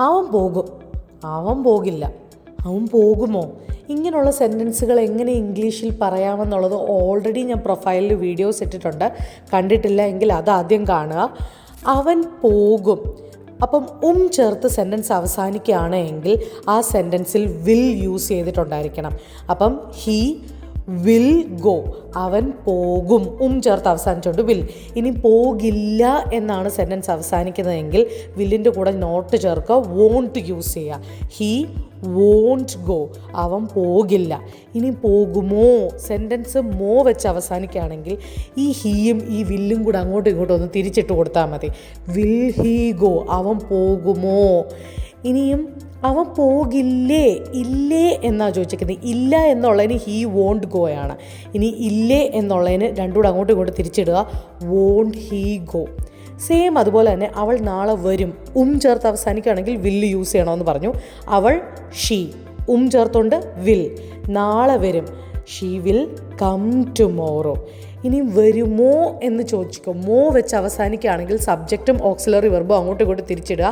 അവൻ പോകും, അവൻ പോകില്ല, അവൻ പോകുമോ? ഇങ്ങനെയുള്ള സെൻറ്റൻസുകൾ എങ്ങനെ ഇംഗ്ലീഷിൽ പറയാമെന്നുള്ളത് ഓൾറെഡി ഞാൻ പ്രൊഫൈലിൽ വീഡിയോസ് ഇട്ടിട്ടുണ്ട്. കണ്ടിട്ടില്ല എങ്കിൽ അതാദ്യം കാണുക. അവൻ പോകും. അപ്പം ചേർത്ത് സെൻറ്റൻസ് അവസാനിക്കുകയാണ് എങ്കിൽ ആ സെൻറ്റൻസിൽ വിൽ യൂസ് ചെയ്തിട്ടുണ്ടായിരിക്കണം. അപ്പം ഹീ വിൽ ഗോ, അവൻ പോകും, ചേർത്ത് അവസാനിച്ചുകൊണ്ട് വിൽ. ഇനി പോകില്ല എന്നാണ് സെൻറ്റൻസ് അവസാനിക്കുന്നതെങ്കിൽ വില്ലിൻ്റെ കൂടെ നോട്ട് ചേർക്കുക, വോണ്ട് യൂസ് ചെയ്യുക. ഹീ വോണ്ട് ഗോ, അവൻ പോകില്ല. ഇനി പോകുമോ, സെൻറ്റൻസ് മോ വെച്ച് അവസാനിക്കുകയാണെങ്കിൽ ഈ ഹീയും ഈ വില്ലും കൂടെ അങ്ങോട്ടും ഇങ്ങോട്ടും ഒന്ന് തിരിച്ചിട്ട് കൊടുത്താൽ മതി. വിൽ ഹീ ഗോ, അവൻ പോകുമോ. ഇനിയും അവൻ പോകില്ലേ, ഇല്ലേ എന്നാണ് ചോദിച്ചിരിക്കുന്നത്. ഇല്ല എന്നുള്ളതിന് ഹീ വോണ്ട് ഗോ ആണ്. ഇനി ഇല്ലേ എന്നുള്ളതിന് രണ്ടും കൂടെ അങ്ങോട്ടും ഇങ്ങോട്ടും തിരിച്ചിടുക, വോണ്ട് ഹീ ഗോ. സെയിം അതുപോലെ തന്നെ അവൾ നാളെ വരും, ചേർത്ത് അവസാനിക്കുകയാണെങ്കിൽ വില്ല് യൂസ് ചെയ്യണമെന്ന് പറഞ്ഞു. അവൾ ഷീ, ചേർത്തുകൊണ്ട് വിൽ, നാളെ വരും, ഷീ വിൽ കം ടുമോറോ. ഇനി വരുമോ എന്ന് ചോദിച്ചോ, മോ വെച്ച് അവസാനിക്കുകയാണെങ്കിൽ സബ്ജക്റ്റും ഓക്സിലറി വെർബും അങ്ങോട്ടും ഇങ്ങോട്ടും തിരിച്ചിടുക,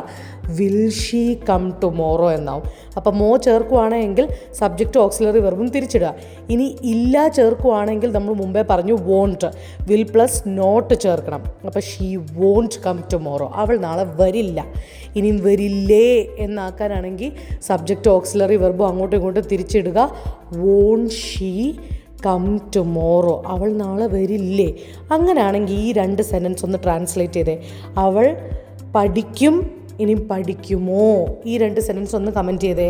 വിൽ ഷീ കം ടുമോറോ എന്നാവും. അപ്പം മോ ചേർക്കുവാണെങ്കിൽ സബ്ജക്റ്റും ഓക്സിലറി വെർബും തിരിച്ചിടുക. ഇനി ഇല്ല ചേർക്കുവാണെങ്കിൽ നമ്മൾ മുമ്പേ പറഞ്ഞു വോണ്ട്, വിൽ പ്ലസ് നോട്ട് ചേർക്കണം. അപ്പോൾ ഷീ വോണ്ട് കം ടുമോറോ, അവൾ നാളെ വരില്ല. ഇനിയും വരില്ലേ എന്നാക്കാനാണെങ്കിൽ സബ്ജക്റ്റ് ഓക്സിലറി വെർബും അങ്ങോട്ടും ഇങ്ങോട്ടും തിരിച്ചിടുക, വോണ്ട് ഷീ കം ടുമോറോ, അവൾ നാളെ വരില്ലേ. അങ്ങനെയാണെങ്കിൽ ഈ രണ്ട് സെൻറ്റൻസ് ഒന്ന് ട്രാൻസ്ലേറ്റ് ചെയ്തേ. അവൾ പഠിക്കും, ഇനി പഠിക്കുമോ, ഈ രണ്ട് സെൻറ്റൻസ് ഒന്ന് കമൻറ്റ് ചെയ്തേ.